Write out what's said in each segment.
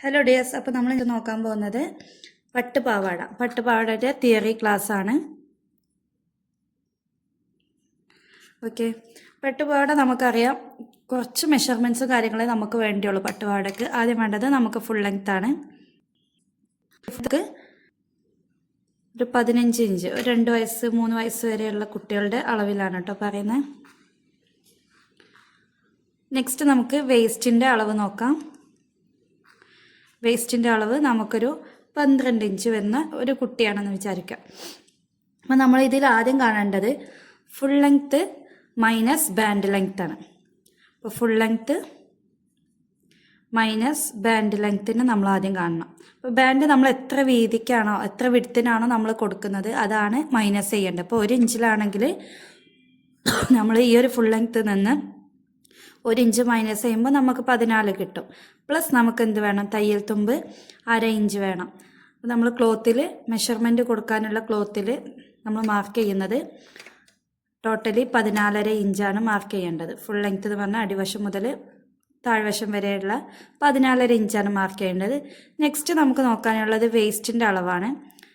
Hello dears, അപ്പോൾ നമ്മൾ ഇത് നോക്കാൻ പോകുന്നത് പട്ടുപാവാടയുടെ തിയറി ക്ലാസ് ആണ്. ഓക്കെ, പട്ടുപാവാട നമുക്കറിയാം, കുറച്ച് മെഷർമെൻറ്റ്സും കാര്യങ്ങളെ നമുക്ക് വേണ്ടിയുള്ളൂ. പട്ടുപാവാടയ്ക്ക് ആദ്യം വേണ്ടത് നമുക്ക് ഫുൾ ലെങ്ത് ആണ്. ഒരു 15 ഇഞ്ച്, ഒരു 2 വയസ്സ് 3 വയസ്സ് വരെയുള്ള കുട്ടികളുടെ അളവിലാണ് കേട്ടോ പറയുന്നത്. നെക്സ്റ്റ് നമുക്ക് വേസ്റ്റിൻ്റെ അളവ് നോക്കാം. വേസ്റ്റിൻ്റെ അളവ് നമുക്കൊരു 12 ഇഞ്ച് വരുന്ന ഒരു കുട്ടിയാണെന്ന് വിചാരിക്കാം. അപ്പോൾ നമ്മൾ ഇതിൽ ആദ്യം കാണേണ്ടത് full length minus band length ആണ്. അപ്പോൾ ഫുൾ ലെങ്ത്ത് മൈനസ് ബാൻഡ് ലെങ്ത്തിന് നമ്മൾ ആദ്യം കാണണം. അപ്പോൾ ബാൻഡ് നമ്മൾ എത്ര വീതിക്കാണോ എത്ര വിഡ്ത്തിനാണോ നമ്മൾ കൊടുക്കുന്നത് അതാണ് മൈനസ് ചെയ്യേണ്ടത്. അപ്പോൾ 1 ഇഞ്ചിലാണെങ്കിൽ നമ്മൾ ഈ ഒരു ഫുൾ ലെങ്ത്ത് നിന്ന് 1 ഇഞ്ച് മൈനസ് ചെയ്യുമ്പോൾ നമുക്ക് 14 കിട്ടും. പ്ലസ് നമുക്ക് എന്ത് വേണം, തയ്യൽ തുമ്പ് 1/2 ഇഞ്ച് വേണം. അപ്പോൾ നമ്മൾ ക്ലോത്തിൽ മെഷർമെൻറ്റ് കൊടുക്കാനുള്ള ക്ലോത്തിൽ നമ്മൾ മാർക്ക് ചെയ്യുന്നത് ടോട്ടലി 14.5 ഇഞ്ചാണ് മാർക്ക് ചെയ്യേണ്ടത്. ഫുൾ ലെങ്ത്ത് എന്ന് പറഞ്ഞാൽ അടിവശം മുതൽ താഴ്വശം വരെയുള്ള 14.5 ഇഞ്ചാണ് മാർക്ക് ചെയ്യേണ്ടത്. നെക്സ്റ്റ് നമുക്ക് നോക്കാനുള്ളത് വേസ്റ്റിൻ്റെ അളവാണ്.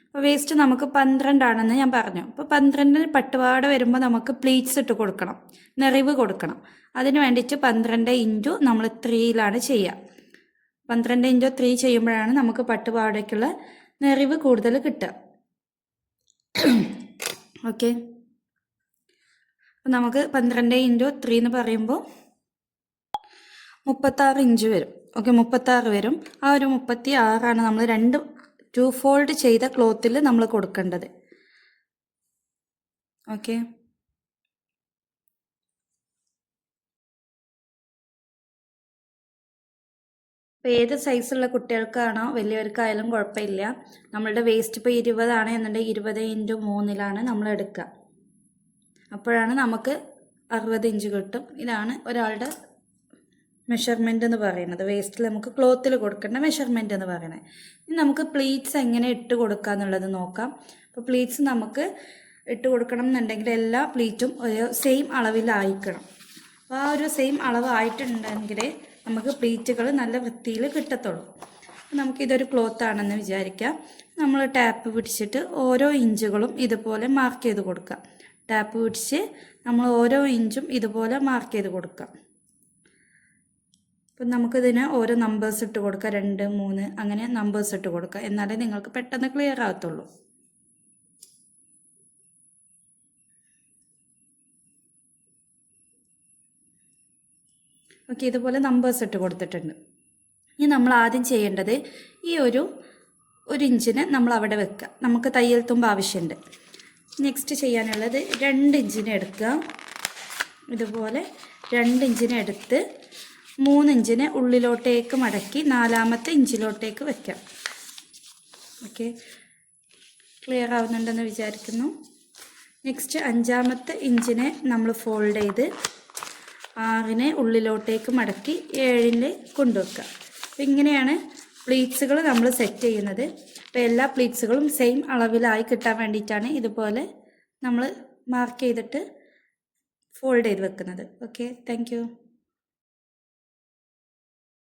അപ്പോൾ വേസ്റ്റ് നമുക്ക് 12 ആണെന്ന് ഞാൻ പറഞ്ഞു. അപ്പോൾ 12 പട്ടുപാവാട വരുമ്പോൾ നമുക്ക് പ്ലീറ്റ്സ് ഇട്ട് കൊടുക്കണം, നെറിവ് കൊടുക്കണം. അതിന് വേണ്ടിയിട്ട് 12 ഇൻറ്റു നമ്മൾ 3യിലാണ് ചെയ്യുക. 12 ഇൻറ്റു 3 ചെയ്യുമ്പോഴാണ് നമുക്ക് പട്ടുപാവാടയ്ക്കുള്ള നെറിവ് കൂടുതൽ കിട്ടുക. ഓക്കെ, അപ്പം നമുക്ക് 12 ഇൻറ്റു 3 എന്ന് പറയുമ്പോൾ 36 ഇഞ്ച് വരും. ഓക്കെ, 36 വരും. ആ ഒരു 36 നമ്മൾ 2 ഫോൾഡ് ചെയ്ത ക്ലോത്തിൽ നമ്മൾ കൊടുക്കേണ്ടത്. ഓക്കെ, ഇപ്പോൾ ഏത് സൈസുള്ള കുട്ടികൾക്കാണോ വലിയവർക്കായാലും കുഴപ്പമില്ല. നമ്മളുടെ വേസ്റ്റ് ഇപ്പോൾ 20 ആണ് എന്നുണ്ടെങ്കിൽ 20 ഇൻറ്റു 3ലാണ് നമ്മൾ എടുക്കുക. അപ്പോഴാണ് നമുക്ക് 60 ഇഞ്ച് കിട്ടും. ഇതാണ് ഒരാളുടെ മെഷർമെൻ്റ് എന്ന് പറയുന്നത്. വേസ്റ്റിൽ നമുക്ക് ക്ലോത്തിൽ കൊടുക്കേണ്ട മെഷർമെൻ്റ് എന്ന് പറയുന്നത്. ഇനി നമുക്ക് പ്ലീറ്റ്സ് എങ്ങനെ ഇട്ട് കൊടുക്കുക എന്നുള്ളത് നോക്കാം. അപ്പോൾ പ്ലീറ്റ്സ് നമുക്ക് ഇട്ട് കൊടുക്കണം എന്നുണ്ടെങ്കിൽ എല്ലാ പ്ലീറ്റും ഒരു സെയിം അളവിലായിരിക്കണം. അപ്പോൾ ആ ഒരു സെയിം അളവായിട്ടുണ്ടെങ്കിൽ നമുക്ക് പ്ലീറ്റുകൾ നല്ല വൃത്തിയിൽ കിട്ടത്തുള്ളൂ. നമുക്കിതൊരു ക്ലോത്ത് ആണെന്ന് വിചാരിക്കാം. നമ്മൾ ടാപ്പ് പിടിച്ചിട്ട് ഓരോ ഇഞ്ചുകളും ഇതുപോലെ മാർക്ക് ചെയ്ത് കൊടുക്കുക. ടാപ്പ് പിടിച്ച് നമ്മൾ ഓരോ ഇഞ്ചും ഇതുപോലെ മാർക്ക് ചെയ്ത് കൊടുക്കുക. അപ്പം നമുക്കിതിന് ഓരോ നമ്പേഴ്സ് ഇട്ട് കൊടുക്കുക, 2, 3 അങ്ങനെ നമ്പേഴ്സ് ഇട്ട് കൊടുക്കുക. എന്നാലേ നിങ്ങൾക്ക് പെട്ടെന്ന് ക്ലിയർ ആകത്തുള്ളൂ. ഓക്കെ, ഇതുപോലെ നമ്പേഴ്സ് ഇട്ട് കൊടുത്തിട്ടുണ്ട്. ഇനി നമ്മൾ ആദ്യം ചെയ്യേണ്ടത് ഈ ഒരു ഇഞ്ചിന് നമ്മൾ അവിടെ വെക്കുക. നമുക്ക് തയ്യൽ തുമ്പ് ആവശ്യമുണ്ട്. നെക്സ്റ്റ് ചെയ്യാനുള്ളത് 2 ഇഞ്ചിനെ എടുക്കുക. ഇതുപോലെ 2 ഇഞ്ചിനെ എടുത്ത് 3 ഇഞ്ചിനെ ഉള്ളിലോട്ടേക്ക് മടക്കി 4ാമത്തെ ഇഞ്ചിലോട്ടേക്ക് വയ്ക്കാം. ഓക്കെ, ക്ലിയർ ആവുന്നുണ്ടെന്ന് വിചാരിക്കുന്നു. നെക്സ്റ്റ് 5ാമത്തെ ഇഞ്ചിനെ നമ്മൾ ഫോൾഡ് ചെയ്ത് 6നെ ഉള്ളിലോട്ടേക്ക് മടക്കി 7ൽ കൊണ്ടുവെക്കുക. അപ്പോൾ ഇങ്ങനെയാണ് പ്ലീറ്റ്സുകൾ നമ്മൾ സെറ്റ് ചെയ്യുന്നത്. അപ്പോൾ എല്ലാ പ്ലീറ്റ്സുകളും സെയിം അളവിലായി കിട്ടാൻ വേണ്ടിയിട്ടാണ് ഇതുപോലെ നമ്മൾ മാർക്ക് ചെയ്തിട്ട് ഫോൾഡ് ചെയ്ത് വെക്കുന്നത്. Okay, thank you.